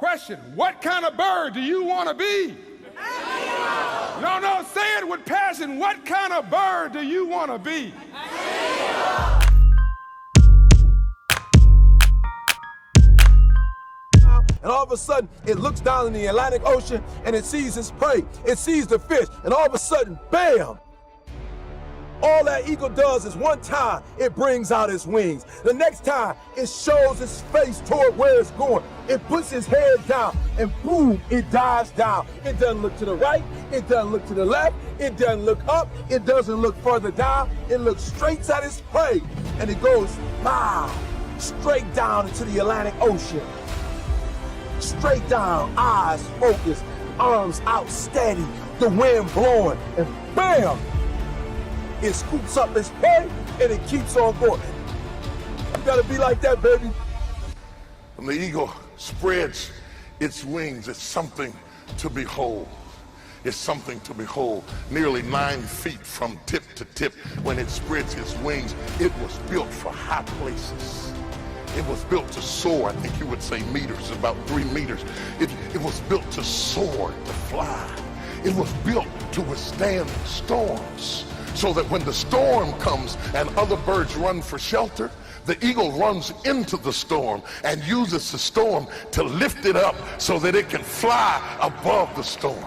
Question, what kind of bird do you want to be? No, say it with passion. What kind of bird do you want to be? And all of a sudden, it looks down in the Atlantic Ocean and it sees its prey. It sees the fish, and all of a sudden, bam! All that eagle does is one time, it brings out its wings. The next time, it shows its face toward where it's going. It puts its head down, and boom, it dives down. It doesn't look to the right, it doesn't look to the left, it doesn't look up, it doesn't look further down. It looks straight at its prey, and it goes, wow, straight down into the Atlantic Ocean. Straight down, eyes focused, arms out steady, the wind blowing, and bam! It scoops up its prey, and it keeps on going. You gotta be like that, baby. When the eagle spreads its wings, it's something to behold. It's something to behold. Nearly 9 feet from tip to tip, when it spreads its wings, it was built for high places. It was built to soar. I think you would say meters, about 3 meters. It was built to soar, to fly. It was built to withstand storms, so that when the storm comes and other birds run for shelter, the eagle runs into the storm and uses the storm to lift it up so that it can fly above the storm.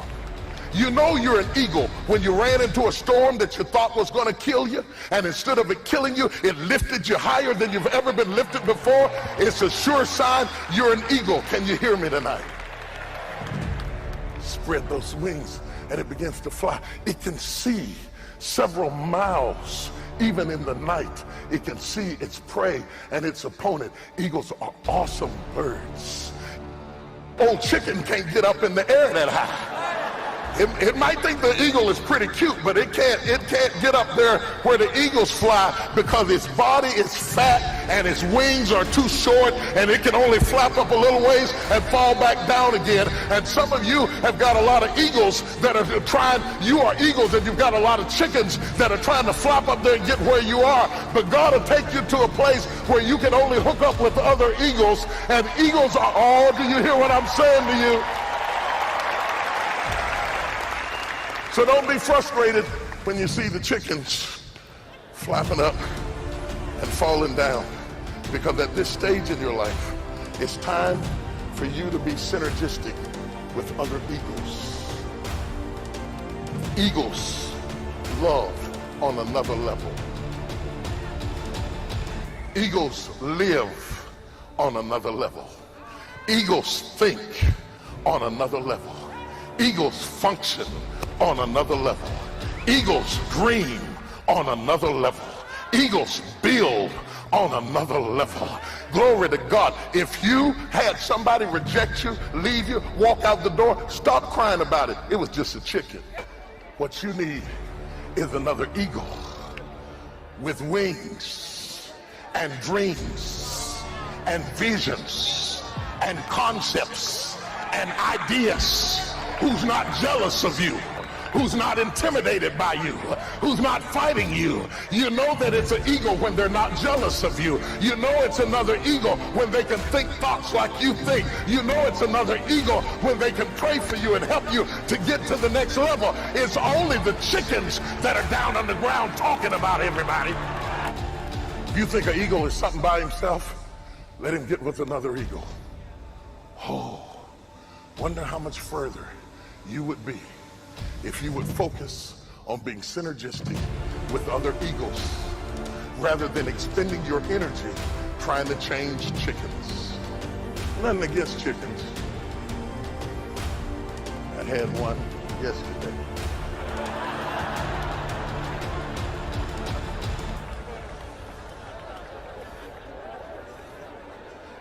You know you're an eagle when you ran into a storm that you thought was going to kill you, and instead of it killing you, it lifted you higher than you've ever been lifted before. It's a sure sign you're an eagle. Can you hear me tonight? Spread those wings and it begins to fly. It can see several miles. Even in the night, it can see its prey and its opponent. Eagles are awesome birds. Old chicken can't get up in the air that high. It might think the eagle is pretty cute, but it can't get up there where the eagles fly, because its body is fat and its wings are too short, and it can only flap up a little ways and fall back down again. And some of you have got a lot of eagles that are trying, you are eagles and you've got a lot of chickens that are trying to flap up there and get where you are. But God will take you to a place where you can only hook up with other eagles, and eagles are, oh, do you hear what I'm saying to you? So don't be frustrated when you see the chickens flapping up and falling down, because at this stage in your life, it's time for you to be synergistic with other eagles. Eagles love on another level. Eagles live on another level. Eagles think on another level. Eagles function on another level. Eagles dream on another level. Eagles build on another level. Glory to God. If you had somebody reject you, leave you, walk out the door, stop crying about it. It was just a chicken. What you need is another eagle with wings and dreams and visions and concepts and ideas, who's not jealous of you, who's not intimidated by you, who's not fighting you. You know that it's an eagle when they're not jealous of you. You know it's another eagle when they can think thoughts like you think. You know it's another eagle when they can pray for you and help you to get to the next level. It's only the chickens that are down on the ground talking about everybody. If you think an eagle is something by himself, let him get with another eagle. Oh, wonder how much further you would be if you would focus on being synergistic with other eagles rather than expending your energy trying to change chickens. Nothing against chickens. I had one yesterday.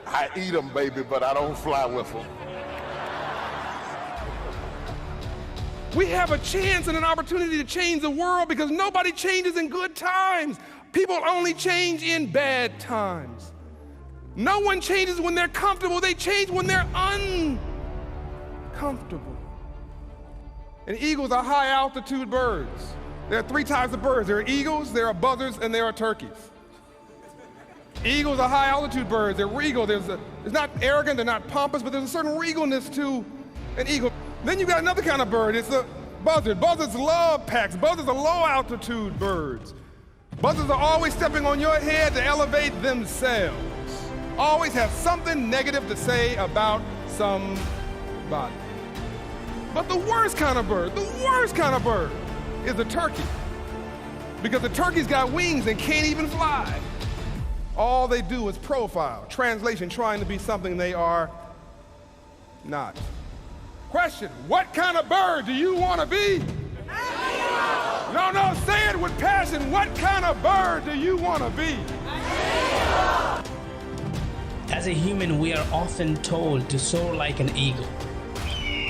I eat them, baby, but I don't fly with them. We have a chance and an opportunity to change the world, because nobody changes in good times. People only change in bad times. No one changes when they're comfortable. They change when they're uncomfortable. And eagles are high altitude birds. There are 3 types of birds. There are eagles, there are buzzards, and there are turkeys. Eagles are high altitude birds. They're regal. It's not arrogant, they're not pompous, but there's a certain regalness to an eagle. Then you got another kind of bird. It's a buzzard. Buzzards love packs. Buzzards are low altitude birds. Buzzards are always stepping on your head to elevate themselves. Always have something negative to say about somebody. But the worst kind of bird is the turkey. Because the turkey's got wings and can't even fly. All they do is profile, translation, trying to be something they are not. Question, what kind of bird do you want to be? No, say it with passion. What kind of bird do you want to be? As a human, we are often told to soar like an eagle,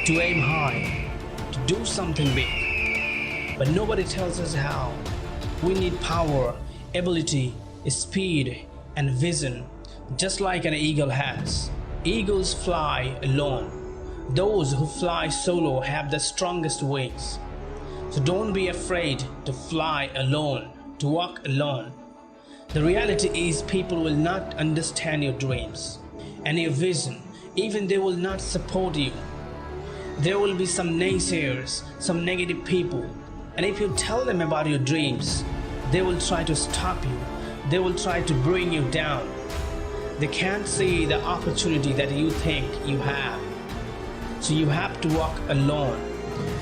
to aim high, to do something big. But nobody tells us how. We need power, ability, speed, and vision, just like an eagle has. Eagles fly alone. Those who fly solo have the strongest wings. So don't be afraid to fly alone, to walk alone. The reality is people will not understand your dreams and your vision. Even they will not support you. There will be some naysayers, some negative people. And if you tell them about your dreams, they will try to stop you. They will try to bring you down. They can't see the opportunity that you think you have. So you have to walk alone.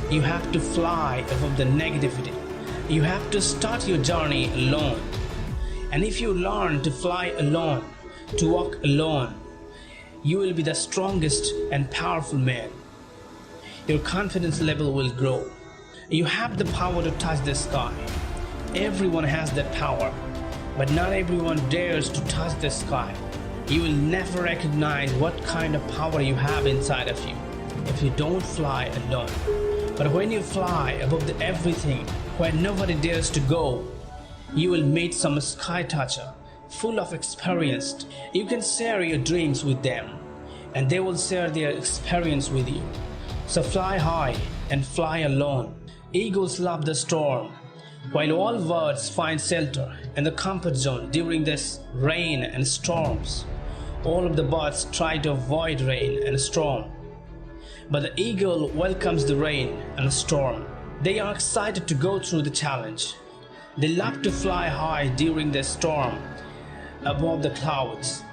You have to fly above the negativity. You have to start your journey alone. And if you learn to fly alone, to walk alone, you will be the strongest and powerful man. Your confidence level will grow. You have the power to touch the sky. Everyone has that power, but not everyone dares to touch the sky. You will never recognize what kind of power you have inside of you if you don't fly alone. But when you fly above everything, where nobody dares to go, you will meet some sky toucher, full of experience. You can share your dreams with them, and they will share their experience with you. So fly high and fly alone. Eagles love the storm. While all birds find shelter in the comfort zone during this rain and storms, all of the birds try to avoid rain and storm. But the eagle welcomes the rain and storm. They are excited to go through the challenge. They love to fly high during the storm above the clouds.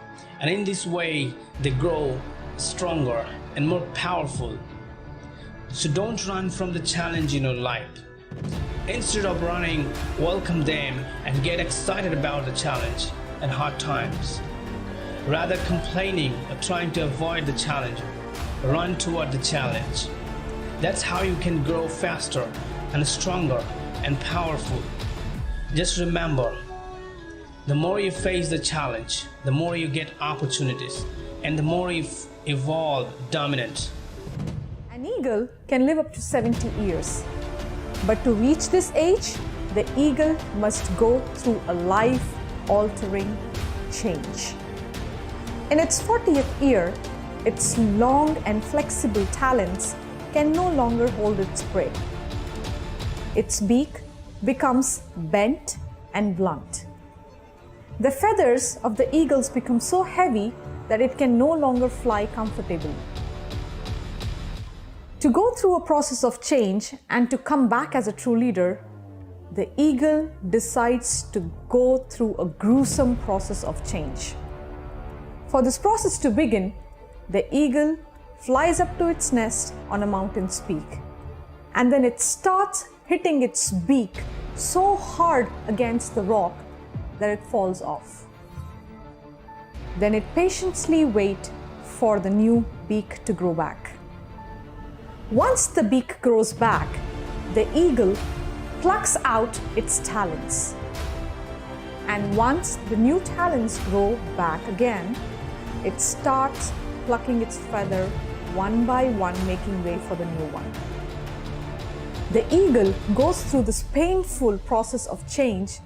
And in this way, they grow stronger and more powerful. So don't run from the challenge in your life. Instead of running, welcome them and get excited about the challenge and hard times. Rather complaining or trying to avoid the challenge, run toward the challenge. That's how you can grow faster and stronger and powerful. Just remember, the more you face the challenge, the more you get opportunities, and the more you evolve dominant. An eagle can live up to 70 years. But to reach this age, the eagle must go through a life-altering change. In its 40th year, its long and flexible talons can no longer hold its prey. Its beak becomes bent and blunt. The feathers of the eagles become so heavy that it can no longer fly comfortably. To go through a process of change and to come back as a true leader, the eagle decides to go through a gruesome process of change. For this process to begin, the eagle flies up to its nest on a mountain's peak, and then it starts hitting its beak so hard against the rock that it falls off. Then it patiently waits for the new beak to grow back. Once the beak grows back, the eagle plucks out its talons. And once the new talons grow back again, it starts plucking its feather one by one, making way for the new one. The eagle goes through this painful process of change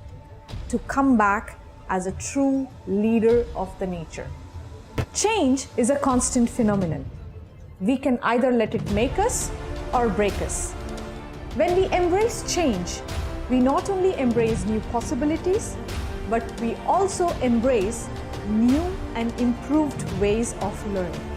to come back as a true leader of the nature. Change is a constant phenomenon. We can either let it make us or break us. When we embrace change, we not only embrace new possibilities, but we also embrace new and improved ways of learning.